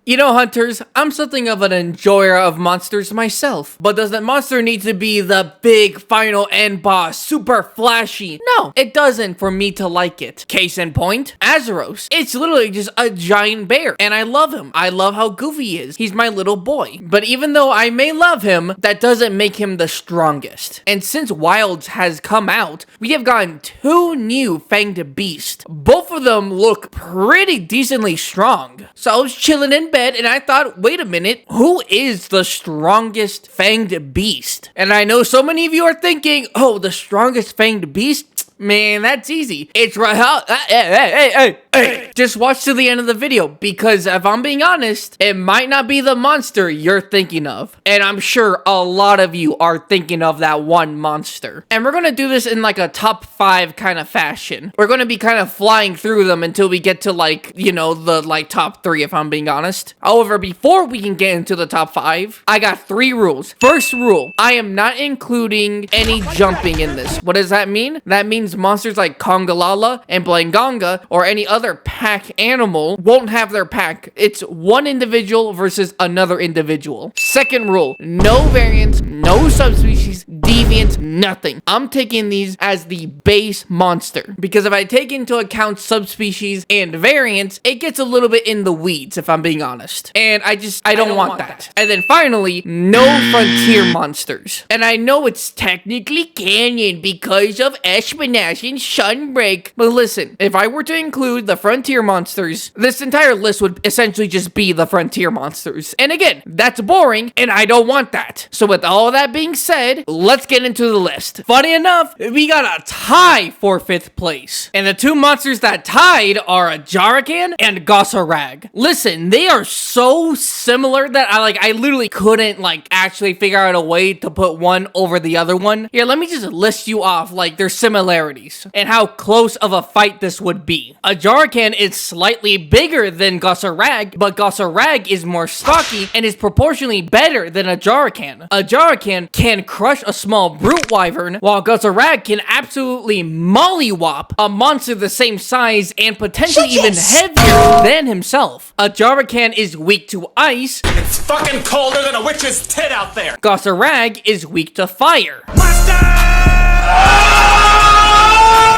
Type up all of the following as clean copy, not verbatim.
You know, hunters, I'm something of an enjoyer of monsters myself, but does that monster need to be the big final end boss, super flashy? No, it doesn't for me to like it. Case in point, Azeros. It's literally just a giant bear, and I love him. I love how goofy he is. He's my little boy. But even though I may love him, that doesn't make him the strongest. And since Wilds has come out, we have gotten 2 new Fanged beasts. Both of them look pretty decently strong. So I was chilling in bed and I thought, wait a minute, who is the strongest Fanged beast? And I know so many of you are thinking, oh, the strongest Fanged beast? Man, that's easy. It's right. Hey. Just watch to the end of the video, because if I'm being honest, it might not be the monster you're thinking of. And I'm sure a lot of you are thinking of that one monster. And we're gonna do this in like a top 5 kind of fashion. We're gonna be kind of flying through them until we get to like, you know, the like top 3 if I'm being honest. However, before we can get into the top 5, I got 3 rules. First rule, I am not including any jumping in this. What does that mean? That means monsters like Kongalala and Blanganga or any other pack animal won't have their pack. It's one individual versus another individual. Second rule, no variants, no subspecies, deviants, nothing. I'm taking these as the base monster, because if I take into account subspecies and variants, it gets a little bit in the weeds if I'm being honest. And I don't want that. And then finally, no frontier monsters. And I know it's technically canon because of Espionage and Sunbreak, but listen, if I were to include the frontier monsters, this entire list would essentially just be the frontier monsters. And again, that's boring, and I don't want that. So with all that being said, let's get into the list. Funny enough, we got a tie for 5th place. And the 2 monsters that tied are a Jarakan and Gossarag. Listen, they are so similar that I literally couldn't actually figure out a way to put one over the other one. Here, let me just list you off their similarities and how close of a fight this would be. A Jarakan is slightly bigger than Gossarag, but Gossarag is more stocky and is proportionally better than a Jarakan. A Jarakan can crush a small brute wyvern, while Gossarag can absolutely mollywop a monster the same size and potentially even heavier than himself. A Jarakan is weak to ice. It's fucking colder than a witch's tit out there. Gossarag is weak to fire. Monster!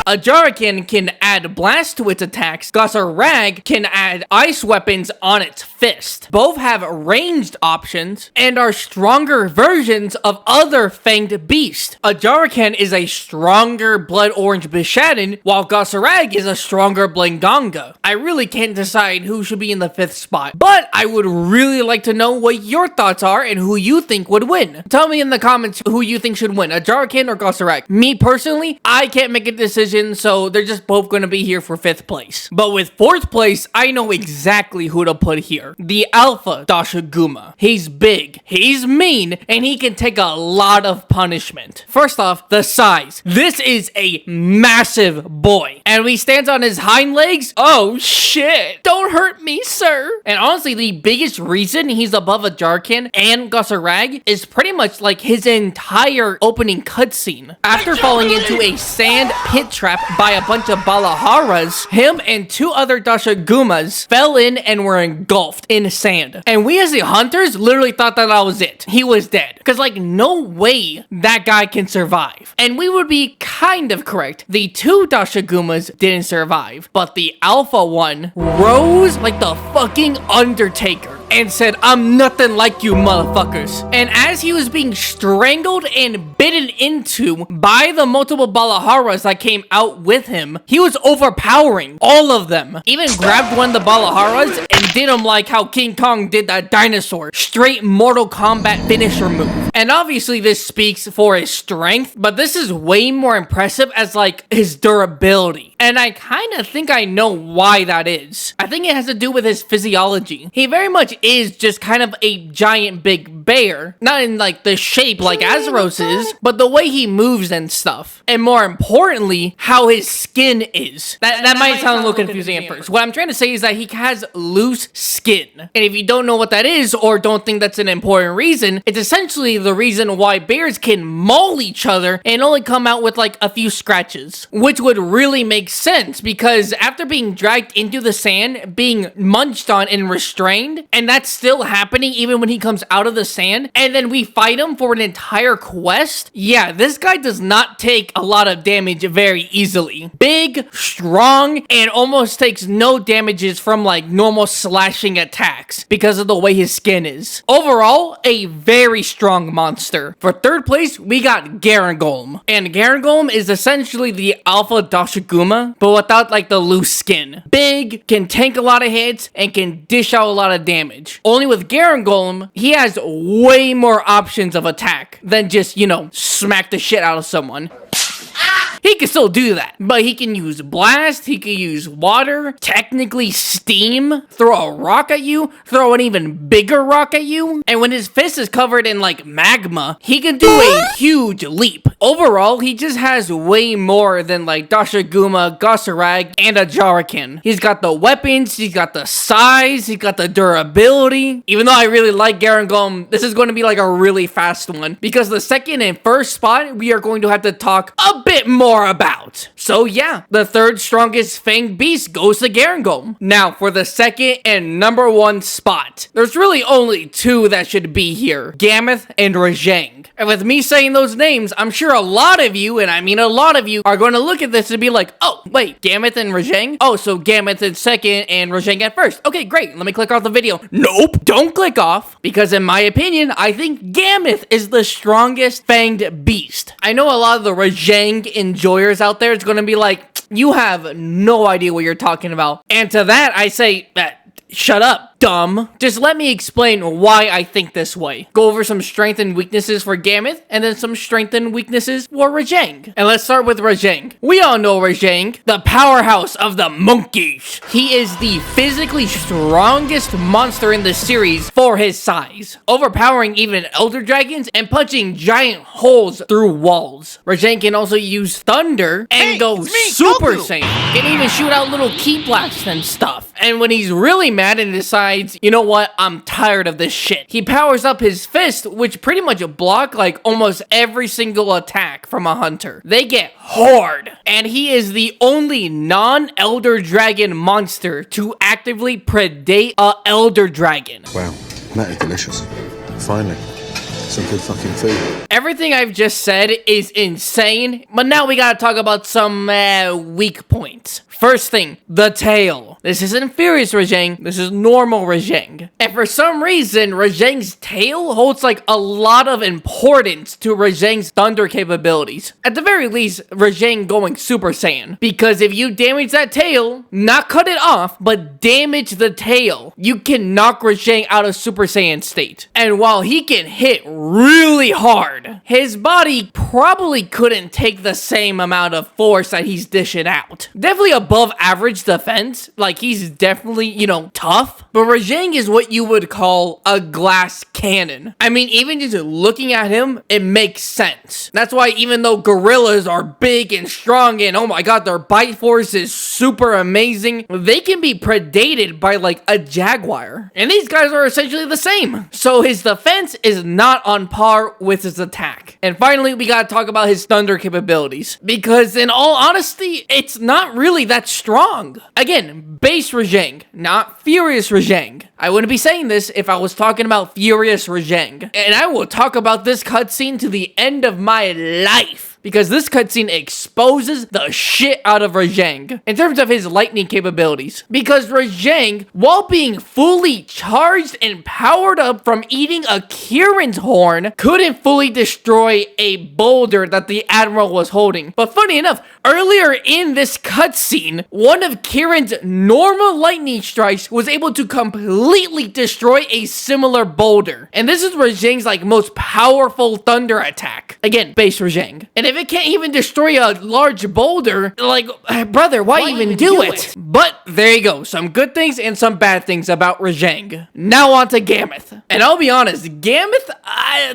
A Jarakan can add blast to its attacks. Gossarag can add ice weapons on its fist. Both have ranged options and are stronger versions of other Fanged beasts. A Jarakan is a stronger Blood Orange Bishaden, while Gossarag is a stronger Blanganga. I really can't decide who should be in the 5th spot, but I would really like to know what your thoughts are and who you think would win. Tell me in the comments who you think should win, a Jarakan or Gossarag. Me personally, I can't make a decision, so they're just both going to be here for 5th place. But with 4th place, I know exactly who to put here. The Alpha Dashaguma. He's big, he's mean, and he can take a lot of punishment. First off, the size. This is a massive boy. And when he stands on his hind legs, oh shit, don't hurt me, sir. And honestly, the biggest reason he's above a Jarakan and Gossarag is pretty much his entire opening cutscene. After falling into a sand pit trap by a bunch of Balaharas, him and 2 other Dashagumas fell in and were engulfed in sand. And we as the hunters literally thought that was it. He was dead. Because no way that guy can survive. And we would be kind of correct. The 2 Dashagumas didn't survive, but the alpha one rose like the fucking Undertaker and said, "I'm nothing like you motherfuckers." And as he was being strangled and bitten into by the multiple Balaharas that came out with him, he was overpowering all of them. Even grabbed one of the Balaharas and did him like how King Kong did that dinosaur. Straight Mortal Kombat finisher move. And obviously this speaks for his strength, but this is way more impressive as his durability. And I kind of think I know why that is. I think it has to do with his physiology. He very much is just kind of a giant big bear. Not in like the shape like Azeros is, but the way he moves and stuff. And more importantly, how his skin is. That might sound a little confusing at first. What I'm trying to say is that he has loose skin. And if you don't know what that is or don't think that's an important reason, it's essentially the reason why bears can maul each other and only come out with like a few scratches. Which would really make sense because after being dragged into the sand, being munched on and restrained, and that's still happening even when he comes out of the sand, and then we fight him for an entire quest, yeah, this guy does not take a lot of damage very easily. Big, strong, and almost takes no damages from like normal slashing attacks because of the way his skin is. Overall, a very strong monster. For third place, we got Garangolm. And Garangolm is essentially the alpha Dashaguma, but without like the loose skin. Big, can tank a lot of hits, and can dish out a lot of damage. Only with Garangolm, he has way more options of attack than just, you know, smack the shit out of someone. He can still do that, but he can use blast, he can use water, technically steam, throw a rock at you, throw an even bigger rock at you, and when his fist is covered in like magma, he can do a huge leap. Overall, he just has way more than like Dashaguma, Gossarag, and a Jarakin. He's got the weapons, he's got the size, he's got the durability. Even though I really like Garangolm, this is going to be like a really fast one, because the second and first spot, we are going to have to talk a bit more about. So yeah, the third strongest Fanged beast goes to Garangolm. Now, for the second and number one spot, there's really only two that should be here, Gammoth and Rajang. And with me saying those names, I'm sure a lot of you, and I mean a lot of you, are going to look at this and be like, oh, wait, Gammoth and Rajang? Oh, so Gammoth in second and Rajang at first. Okay, great. Let me click off the video. Nope, don't click off, because in my opinion, I think Gammoth is the strongest Fanged beast. I know a lot of the Rajang enjoyers out there is going to be like, you have no idea what you're talking about. And to that, I say, shut up, dumb. Just let me explain why I think this way. Go over some strength and weaknesses for Gammoth, and then some strength and weaknesses for Rajang. And let's start with Rajang. We all know Rajang, the powerhouse of the monkeys. He is the physically strongest monster in the series for his size, overpowering even elder dragons and punching giant holes through walls. Rajang can also use thunder and go Super Saiyan. Can even shoot out little ki blasts and stuff. And when he's really mad and decides, you know what, I'm tired of this shit, he powers up his fist, which pretty much block like almost every single attack from a hunter. They get hard. And he is the only non-elder dragon monster to actively predate a elder dragon. Wow, that is delicious. Finally. Some good fucking food. Everything I've just said is insane, but now we gotta talk about some weak points. First thing, the tail. This isn't Furious Rajang, this is normal Rajang. And for some reason, Rajang's tail holds like a lot of importance to Rajang's thunder capabilities. At the very least, Rajang going Super Saiyan. Because if you damage that tail, not cut it off, but damage the tail, you can knock Rajang out of Super Saiyan state. And while he can hit really hard, his body probably couldn't take the same amount of force that he's dishing out. Definitely above average defense, like he's definitely, you know, tough, but Rajang is what you would call a glass cannon. I mean, even just looking at him, it makes sense. That's why even though gorillas are big and strong and oh my god, their bite force is super amazing, they can be predated by like a jaguar. And these guys are essentially the same. So his defense is not on par with his attack. And finally, we gotta talk about his thunder capabilities. Because in all honesty, it's not really that strong. Again, base Rajang, not Furious Rajang. I wouldn't be saying this if I was talking about Furious Rajang. And I will talk about this cutscene to the end of my life, because this cutscene exposes the shit out of Rajang in terms of his lightning capabilities. Because Rajang, while being fully charged and powered up from eating a Kirin's horn, couldn't fully destroy a boulder that the Admiral was holding. But funny enough, earlier in this cutscene, one of Kirin's normal lightning strikes was able to completely destroy a similar boulder. And this is Rajang's like most powerful thunder attack. Again, base Rajang. And if it can't even destroy a large boulder, like, brother, why even do it? But there you go. Some good things and some bad things about Rajang. Now on to Gammoth. And I'll be honest, Gammoth,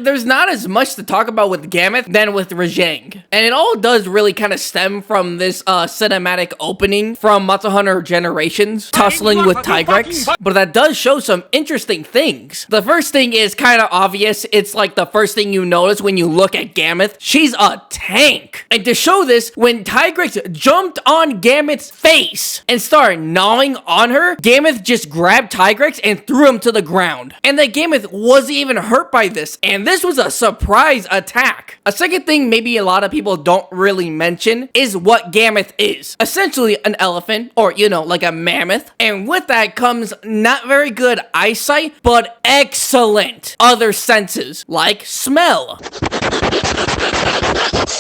there's not as much to talk about with Gammoth than with Rajang. And it all does really kind of stem from this cinematic opening from Monster Hunter Generations, tussling with Tigrex. But that does show some interesting things. The first thing is kind of obvious. It's like the first thing you notice when you look at Gammoth. She's a tank. And to show this, when Tigrex jumped on Gammoth's face and started gnawing on her, Gammoth just grabbed Tigrex and threw him to the ground. And then Gammoth wasn't even hurt by this. And this was a surprise attack. A second thing maybe a lot of people don't really mention is what Gammoth is. Essentially an elephant, or you know, like a mammoth. And with that comes not very good eyesight, but excellent other senses, like smell.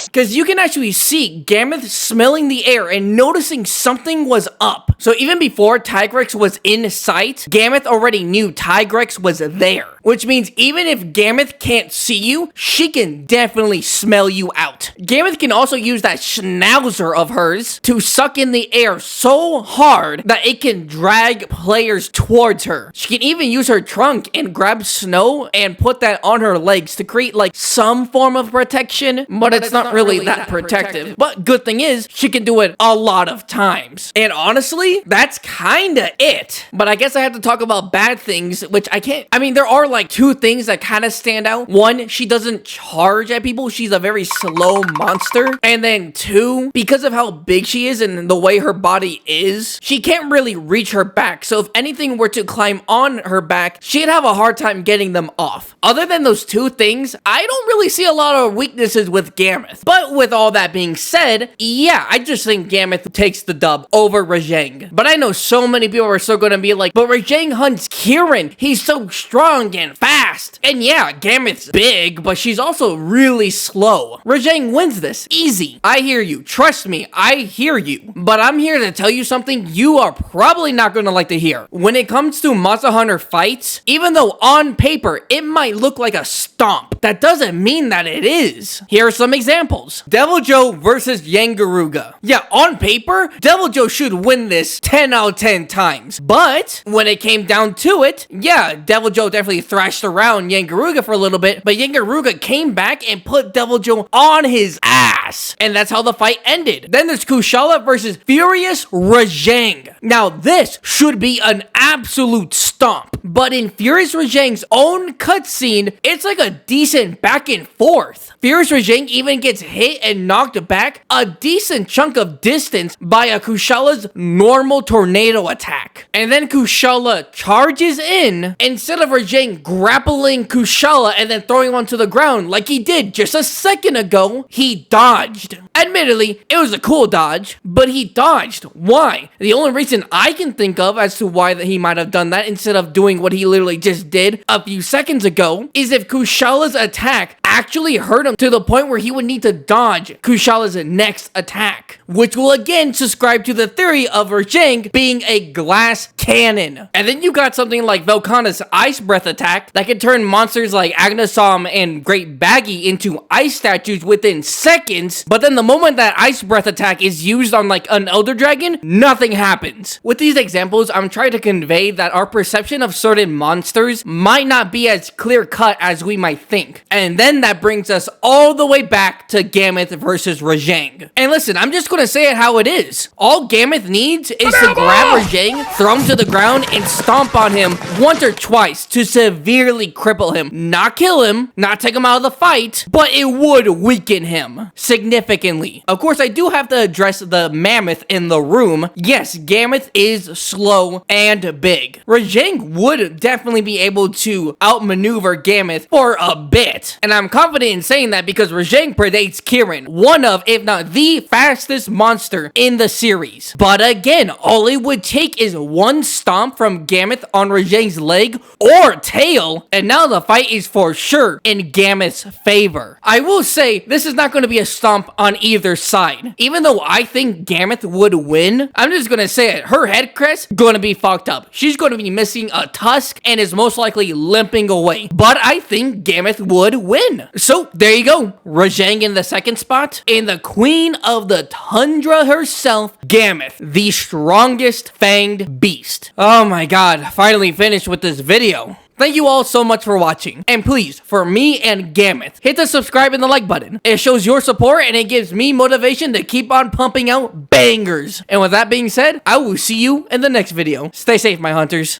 Because you can actually see Gammoth smelling the air and noticing something was up. So even before Tigrex was in sight, Gammoth already knew Tigrex was there. Which means even if Gammoth can't see you, she can definitely smell you out. Gammoth can also use that schnauzer of hers to suck in the air so hard that it can drag players towards her. She can even use her trunk and grab snow and put that on her legs to create like some form of protection, but it's not really that protective. But good thing is, she can do it a lot of times. And honestly, that's kinda it. But I guess I have to talk about bad things, which I can't. I mean, there are like two things that kind of stand out. One, she doesn't charge at people. She's a very slow monster. And then two, because of how big she is and the way her body is, she can't really reach her back. So if anything were to climb on her back, she'd have a hard time getting them off. Other than those two things, I don't really see a lot of weaknesses with Gammoth. But with all that being said, yeah, I just think Gammoth takes the dub over Rajang. But I know so many people are still gonna be like, but Rajang hunts Kieran. He's so strong and fast. And yeah, Gammoth's big, but she's also really slow. Rajang wins this. Easy. I hear you. Trust me, I hear you. But I'm here to tell you something you are probably not gonna like to hear. When it comes to Monster Hunter fights, even though on paper it might look like a stomp, that doesn't mean that it is. Here are some examples. Deviljho versus Yangaruga. Yeah, on paper, Deviljho should win this 10 out of 10 times. But when it came down to it, yeah, Deviljho definitely thrashed around Yangaruga for a little bit, but Yangaruga came back and put Deviljho on his ass. And that's how the fight ended. Then there's Kushala versus Furious Rajang. Now this should be an absolute stomp. But in Furious Rajang's own cutscene, it's like a decent back and forth. Furious Rajang even gets hit and knocked back a decent chunk of distance by a Kushala's normal tornado attack. And then Kushala charges in instead of Rajang grappling Kushala and then throwing him onto the ground like he did just a second ago. He dodged. Admittedly, it was a cool dodge, but he dodged. Why? The only reason I can think of as to why that he might have done that instead of doing what he literally just did a few seconds ago is if Kushala's attack actually hurt him to the point where he would need to dodge Kushala's next attack, which will again subscribe to the theory of Rajang being a glass cannon. And then you got something like Velkhana's Ice Breath attack that can turn monsters like Agnesom and Great Baggy into ice statues within seconds, but then the moment that Ice Breath attack is used on like an Elder Dragon, nothing happens. With these examples, I'm trying to convey that our perception of certain monsters might not be as clear cut as we might think. And then that brings us all the way back to Gammoth versus Rajang. And listen, I'm just gonna say it how it is. All Gammoth needs is to grab Rajang, throw him to the ground, and stomp on him once or twice to severely cripple him. Not kill him, not take him out of the fight, but it would weaken him significantly. Of course, I do have to address the mammoth in the room. Yes, Gammoth is slow and big. Rajang would definitely be able to outmaneuver Gammoth for a bit. And I'm confident in saying that because Rajang predates Kieran, one of, if not the fastest strongest monster in the series. But again, all it would take is one stomp from Gammoth on Rajang's leg or tail, and now the fight is for sure in Gammoth's favor. I will say, this is not going to be a stomp on either side. Even though I think Gammoth would win, I'm just going to say it. Her head crest going to be fucked up. She's going to be missing a tusk and is most likely limping away. But I think Gammoth would win. So there you go. Rajang in the second spot. And the queen of the tundra herself, Gammoth, the strongest fanged beast. Oh my god, finally finished with this video. Thank you all so much for watching, and please, for me and Gammoth, hit the subscribe and the like button. It shows your support and it gives me motivation to keep on pumping out bangers. And with that being said, I will see you in the next video. Stay safe, my hunters.